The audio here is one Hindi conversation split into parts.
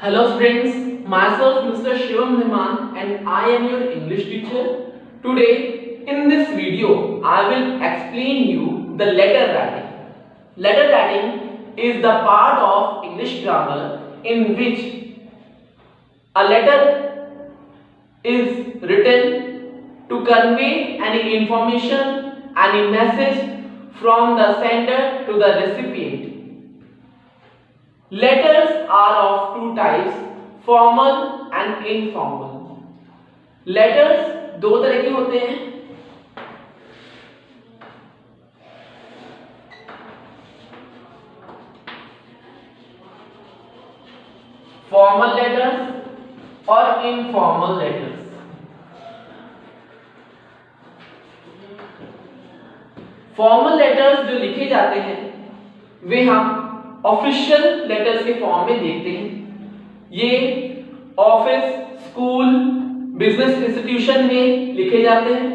Hello friends, myself Mr. Shivam Nirman and I am your English teacher. Today in this video I will explain you the letter writing. Letter writing is the part of English grammar in which a letter is written to convey any information, any message from the sender to the recipient. Letters are of two types, formal and informal. Letters दो तरह के होते हैं, फॉर्मल लेटर्स और इनफॉर्मल लेटर्स। फॉर्मल लेटर्स जो लिखे जाते हैं वे हम ऑफिशियल लेटर्स के फॉर्म में देखते हैं। ये ऑफिस, स्कूल, बिजनेस इंस्टीट्यूशन में लिखे जाते हैं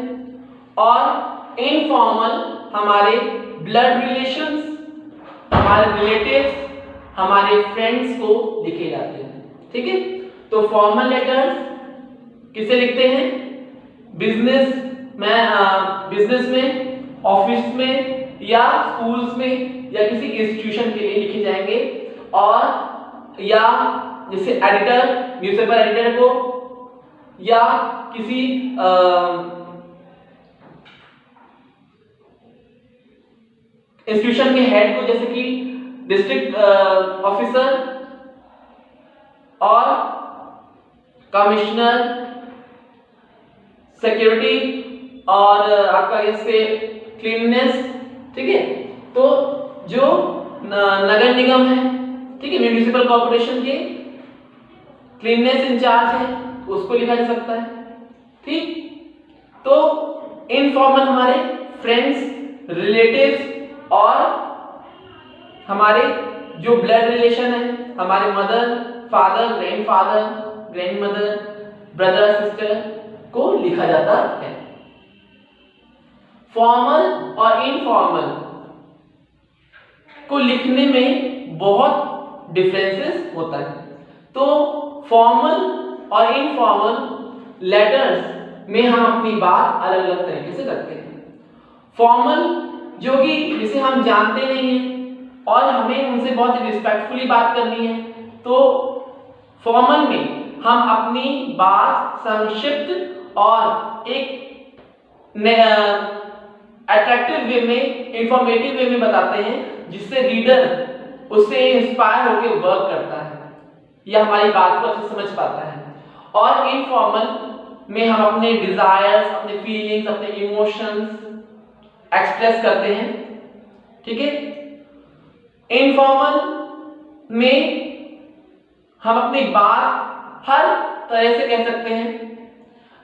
और इनफॉर्मल हमारे ब्लड रिलेशंस, हमारे रिलेटिव्स, हमारे फ्रेंड्स को लिखे जाते हैं। ठीक है, तो फॉर्मल लेटर्स किसे लिखते हैं? बिजनेस में, ऑफिस में या स्कूल्स में या किसी इंस्टीट्यूशन के लिए लिखे जाएंगे, और या जैसे एडिटर, न्यूज़पेपर एडिटर को, या किसी इंस्टीट्यूशन के हेड को, जैसे कि डिस्ट्रिक्ट ऑफिसर और कमिश्नर, सिक्योरिटी और आपका जैसे क्लीननेस। ठीक है, तो जो नगर निगम है, ठीक है, म्युनिसिपल कॉर्पोरेशन के क्लीननेस इंचार्ज है, उसको लिखा जा सकता है। ठीक, तो इनफॉर्मल हमारे फ्रेंड्स, रिलेटिव्स और हमारे जो ब्लड रिलेशन है, हमारे mother, father, grandfather, grandmother, brother, sister को लिखा जाता है। फॉर्मल और इनफॉर्मल को लिखने में बहुत डिफरेंसेस होता है। तो फॉर्मल और इनफॉर्मल लेटर्स में हम अपनी बात अलग अलग तरीके से करते हैं। फॉर्मल जो कि जिसे हम जानते नहीं हैं और हमें उनसे बहुत रिस्पेक्टफुली बात करनी है, तो फॉर्मल में हम अपनी बात संक्षिप्त और एक अट्रैक्टिव वे में, इंफॉर्मेटिव वे में बताते हैं, जिससे रीडर उससे इंस्पायर होकर वर्क करता है या हमारी बात को अच्छे से समझ पाता है। और इनफॉर्मल में हम अपने डिजायर्स, अपने फीलिंग्स, अपने इमोशंस एक्सप्रेस करते हैं। ठीक है, इनफॉर्मल में हम अपनी बात हर तरह से कह सकते हैं।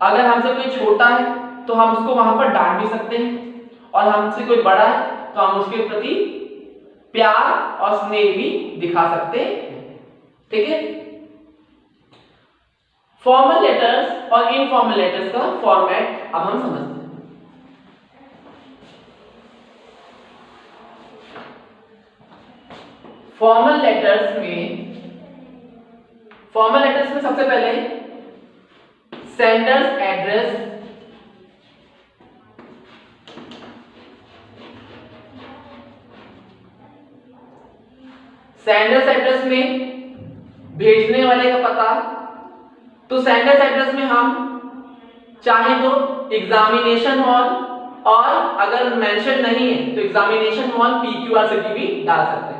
अगर हमसे कोई छोटा है तो हम उसको वहां पर डांट भी सकते हैं, और हमसे कोई बड़ा है तो हम उसके प्रति प्यार और स्नेह भी दिखा सकते हैं। ठीक है, फॉर्मल लेटर्स और इनफॉर्मल लेटर्स का फॉर्मेट अब हम समझते हैं। फॉर्मल लेटर्स में सबसे पहले सेंडर्स एड्रेस, सेंडर्स एड्रेस में भेजने वाले का पता। तो सेंडर्स एड्रेस में हम चाहे तो एग्जामिनेशन हॉल, और अगर मेंशन नहीं है तो एग्जामिनेशन हॉल PQR सिटी भी डाल सकते हैं।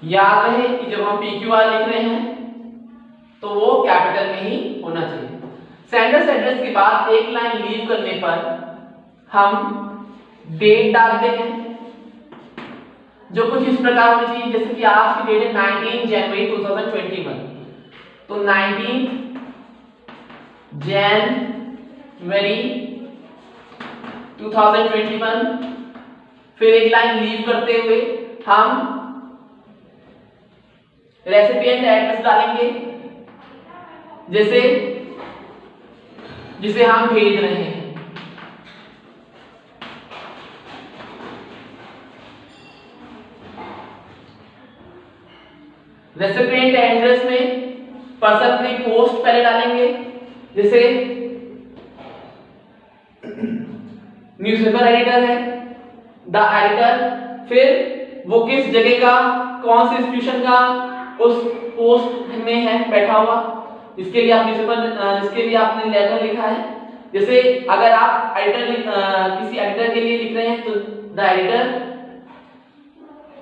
याद रहे कि जब हम PQR लिख रहे हैं तो वो कैपिटल में ही होना चाहिए। सेंडर्स एड्रेस के बाद एक लाइन लीव करने पर हम डेट डालते हैं, जो कुछ इस प्रकार होनी चाहिए, जैसे कि आज की डेट है 19 जनवरी 2021, तो 19 जनवरी 2021। फिर एक लाइन लीव करते हुए हम रेसिपिएंट एड्रेस डालेंगे, जैसे जिसे हम भेज रहे हैं। रेसिपिएंट एड्रेस में पर्सन की पोस्ट पहले डालेंगे, जैसे न्यूज़पेपर एडिटर है, द एडिटर, फिर वो किस जगह का, कौन से इंस्टीट्यूशन का उस पोस्ट में है बैठा हुआ, इसके लिए आप न्यूज़पेपर, जिसके लिए आपने लेटर लिखा है। जैसे अगर आप किसी एडिटर के लिए लिख रहे हैं तो the editor,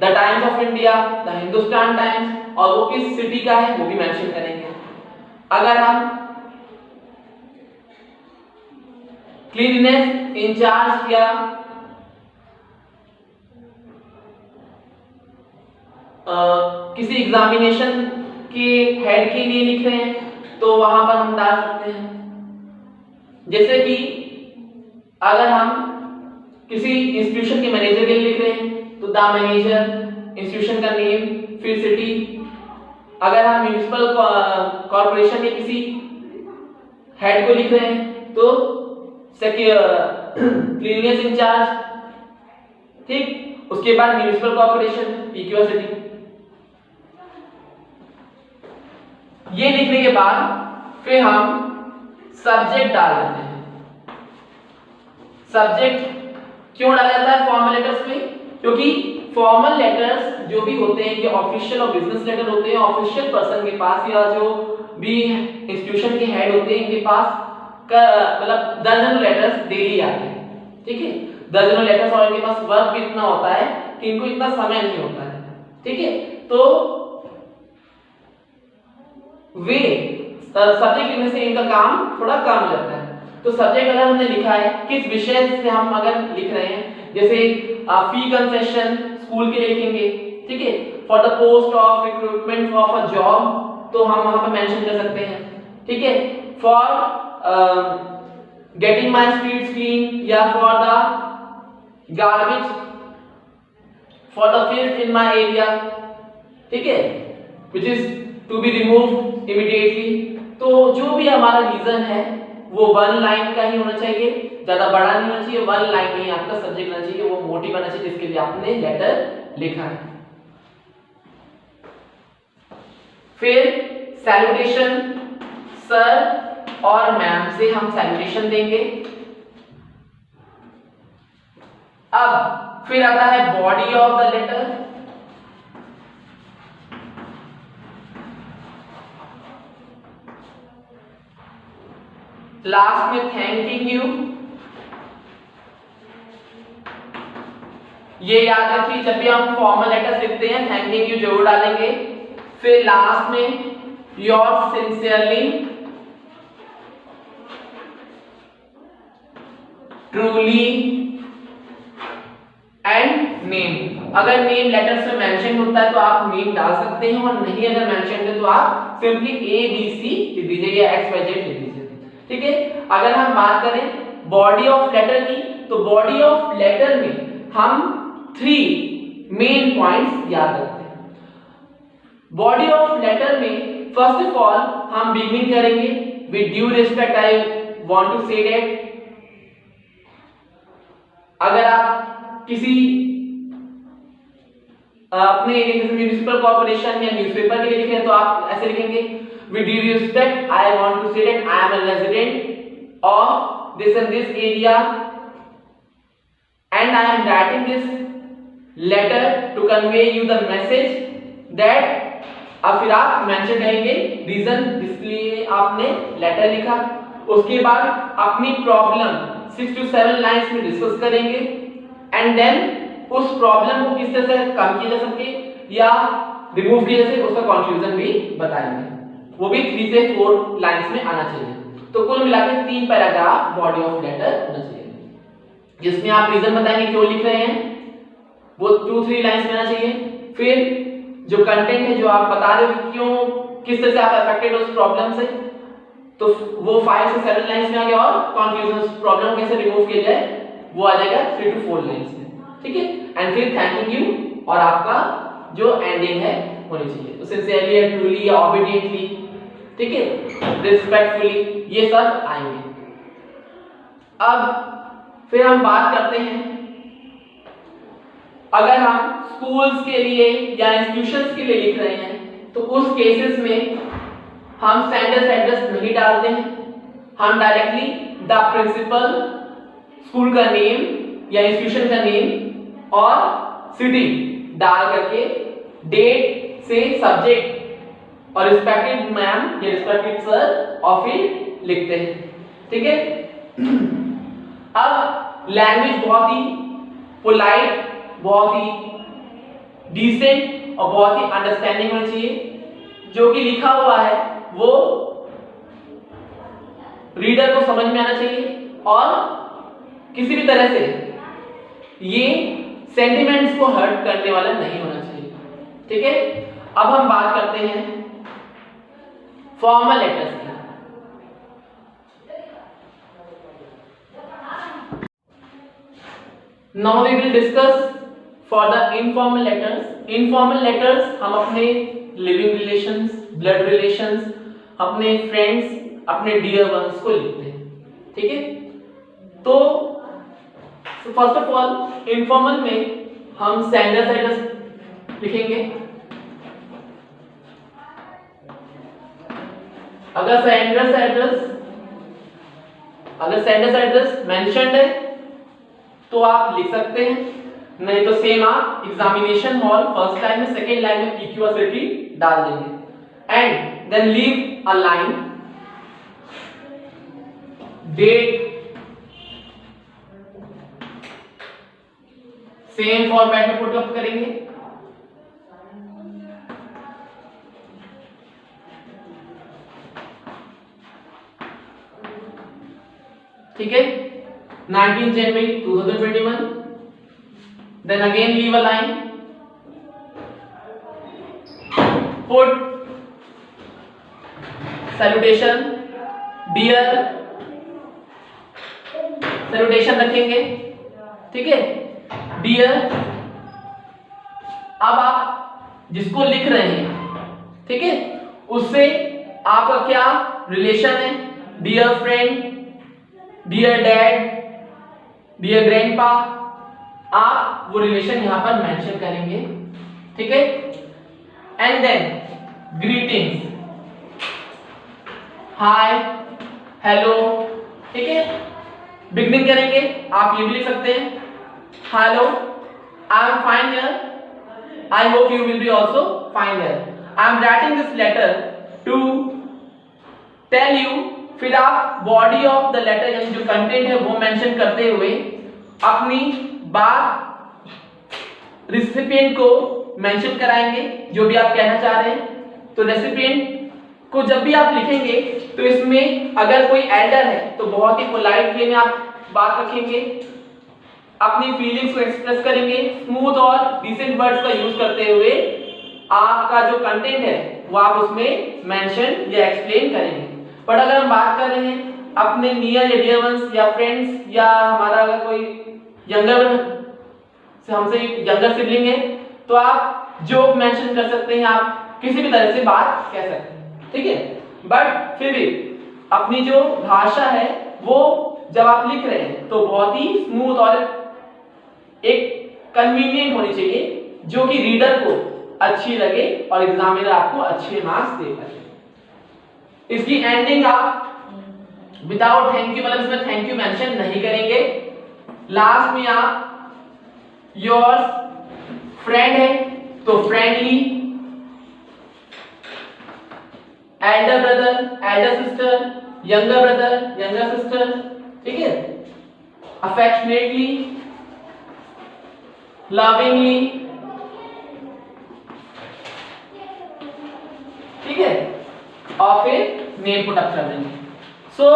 the times of India, the Hindustan times, और वो किस सिटी का है वो भी मेंशन करेंगे। अगर हम क्लीननेस इंचार्ज या किसी एग्जामिनेशन के हेड के लिए लिख रहे हैं तो वहां पर हम डाल सकते हैं। जैसे कि अगर हम किसी इंस्टीट्यूशन के मैनेजर के लिए लिख रहे हैं तो द मैनेजर, इंस्टीट्यूशन का नेम, फिर सिटी। अगर हम म्युनिसिपल कॉर्पोरेशन के किसी हेड को लिख रहे हैं तो क्लीननेस इंचार्ज, ठीक, उसके बाद म्युनिसिपल कॉर्पोरेशन, पीक्यू सिटी। ये लिखने के बाद फिर हम सब्जेक्ट डाल देते हैं। सब्जेक्ट क्यों डाला जाता है फॉर्मल लेटर्स में? क्योंकि फॉर्मल लेटर्स जो भी होते हैं ये ऑफिशियल और बिजनेस लेटर होते हैं। ऑफिशियल पर्सन के पास या जो भी इंस्टीट्यूशन के हेड होते हैं इनके पास मतलब दर्जनों लेटर्स डेली आते हैं, ठीक है, दर्जनों लेटर्स, और इनके पास वर्क भी इतना होता है कि इनको इतना समय नहीं होता है, ठीक है। तो वे सब्जेक्ट लिखने से इनका काम थोड़ा कम हो जाता है। तो सब्जेक्ट अगर हमने लिखा है, किस विषय से हम अगर लिख रहे हैं, जैसे फी कंसेशन स्कूल के लिए लिखेंगे, ठीक है, for the post of recruitment of a job, तो हम वहां पे मेंशन कर सकते हैं, ठीक है, for getting my streets clean, या for the garbage, for the filth in my area, ठीक है, which is to be removed immediately. तो जो भी हमारा रीजन है वो वन लाइन का ही होना चाहिए, ज्यादा बड़ा नहीं होना चाहिए, वन लाइन में ही आपका सब्जेक्ट होना चाहिए, वो मोटिव होना चाहिए जिसके लिए आपने लेटर लिखा है। फिर सैल्यूटेशन, सर और मैम से हम सैल्यूटेशन देंगे। अब फिर आता है body of the letter. Last में थैंकिंग यू। ये याद रखिए जब भी हम फॉर्मल लेटर्स लिखते हैं थैंकिंग यू जरूर डालेंगे। फिर लास्ट में yours sincerely, truly and name. अगर नेम लेटर्स में मेंशन होता है तो आप नेम डाल सकते हैं, और नहीं अगर मेंशन है तो आप सिंपली ABC लिख दीजिए या XYZ लिख दीजिए, ठीक है। अगर हम बात करें बॉडी ऑफ लेटर की, तो बॉडी ऑफ लेटर में हम 3 मेन पॉइंट्स याद रखते हैं। बॉडी ऑफ लेटर में फर्स्ट ऑफ ऑल हम बिगिनिंग करेंगे with due respect, I want to say that. अगर आप किसी अपने म्युनिसिपल कॉर्पोरेशन या न्यूज़पेपर के लिए लिख रहे हैं तो आप ऐसे लिखेंगे, with due respect I want to say that I am a resident of this and this area and I am writing this letter to convey you the message that। अब फिर आप मेंशन करेंगे रीजन जिसलिए आपने लेटर लिखा। उसके बाद अपनी प्रॉब्लम 6 to 7 लाइंस में डिस्कस करेंगे, एंड देन उस प्रॉब्लम को किस तरह से कम किया जा सके या रिमूव किया जा सके उसका कंक्लूजन भी बताएंगे, वो भी 3 से 4 लाइंस में आना चाहिए। तो कुल मिलाकर 3 पैराग्राफ बॉडी ऑफ लेटर होना चाहिए, जिसमें आप रीजन बताएंगे क्यों लिख रहे हैं, वो 2-3 लाइंस में आना चाहिए। फिर जो कंटेंट है जो आप बता रहे हो क्यों, किस तरह से आप अफेक्टेड हो उस प्रॉब्लम से, तो वो 5 से 7 लाइंस में आ गया, और कंक्लूजन प्रॉब्लम कैसे रिमूव किया जाए वो आ जाएगा 3 to 4 लाइंस में, ठीक है। एंड फिर थैंकिंग यू, और आपका जो एंडिंग है होनी चाहिए, तो सिंसियरली या ट्रूली या ऑबिडियंटली, ठीक है, रिस्पेक्टफुली, ये सब आएंगे। अब फिर हम बात करते हैं, अगर हम स्कूल्स के लिए या इंस्टीट्यूशंस के लिए लिख रहे हैं तो उस केसेस में हम सेंडर्स एड्रेस नहीं डालते हैं, हम डायरेक्टली द प्रिंसिपल, स्कूल का नेम या इंस्टीट्यूशन का नेम और सिटी डाल करके डेट से सब्जेक्ट और रिस्पेक्टेड मैम या रिस्पेक्टेड सर और फिर लिखते हैं, ठीक है। अब लैंग्वेज बहुत ही पोलाइट, बहुत ही डिसेंट और बहुत ही अंडरस्टैंडिंग होनी चाहिए। जो कि लिखा हुआ है वो रीडर को समझ में आना चाहिए और किसी भी तरह से ये सेंटिमेंट्स को हर्ट करने वाला नहीं होना चाहिए, ठीक है। अब हम बात करते हैं फॉर्मल लेटर्स की। Now we will discuss for the informal letters. Informal letters हम अपने living relations, blood relations, अपने friends, अपने dear ones को लिखते हैं, ठीक है। तो फर्स्ट ऑफ ऑल informal में हम senders address लिखेंगे। अगर senders address mentioned है तो आप लिख सकते हैं, नहीं तो सेम आप एग्जामिनेशन हॉल फर्स्ट लाइन में, सेकेंड लाइन में PQ और सिटी डाल देंगे and then leave a line, date same format में पुट अप करेंगे, ठीक है। 19 January 2021, then again leave a line, put salutation, dear, salutation रखेंगे, ठीक है, dear। अब आप जिसको लिख रहे हैं, ठीक है, उससे आपका क्या रिलेशन है, dear friend, dear dad, dear grandpa, आप वो रिलेशन यहां पर मेंशन करेंगे, ठीक है। And then greetings, hi, hello, ठीक है, बिगनिंग करेंगे। आप ये भी लिख सकते हैं, hello, I am fine here, I hope you will be also fine here, I am writing this letter to tell you. फिर आप बॉडी ऑफ द लेटर यानी जो कंटेंट है वो मेंशन करते हुए अपनी बात रिसिपिएंट को मेंशन कराएंगे, जो भी आप कहना चाह रहे हैं। तो रेसिपिएंट को जब भी आप लिखेंगे तो इसमें अगर कोई एल्डर है तो बहुत ही पोलाइट वे में आप बात रखेंगे, अपनी फीलिंग्स को एक्सप्रेस करेंगे, स्मूथ और डिसेंट वर्ड्स का यूज करते हुए आपका जो कंटेंट है वो आप उसमें मेंशन या एक्सप्लेन करेंगे। पर अगर हम बात कर रहे हैं अपने नियर या डियर वंस या फ्रेंड्स या हमारा अगर कोई यंगर से हमसे यंगर सिबलिंग है तो आप जोक मेंशन कर सकते हैं, आप किसी भी तरह से बात कह सकते हैं, ठीक है। बट फिर भी अपनी जो भाषा है वो जब आप लिख रहे हैं तो बहुत ही स्मूथ और एक कन्वीनियंट होनी चाहिए जो कि रीडर को अच्छी लगे और एग्जामिनर आपको अच्छे मार्क्स दे पाए। इसकी एंडिंग आप विदाउट थैंक यू, मतलब इसमें थैंक यू मेंशन नहीं करेंगे। लास्ट में आप योर्स फ्रेंड है तो friendly, Elder brother, Elder sister, younger brother, younger sister, ठीक है, अफेक्शनेटली, लविंगली, ठीक है, और फिर नेम पुट अप कर देंगे। So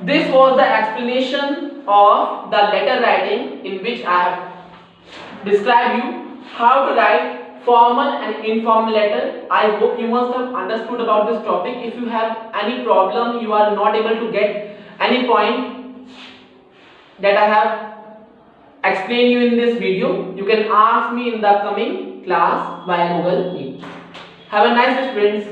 this was the explanation of the letter writing in which I have described you how to write formal and informal letter. I hope you must have understood about this topic. If you have any problem, you are not able to get any point that I have explained you in this video, you can ask me in the coming class via Google Meet. Have a nice day students.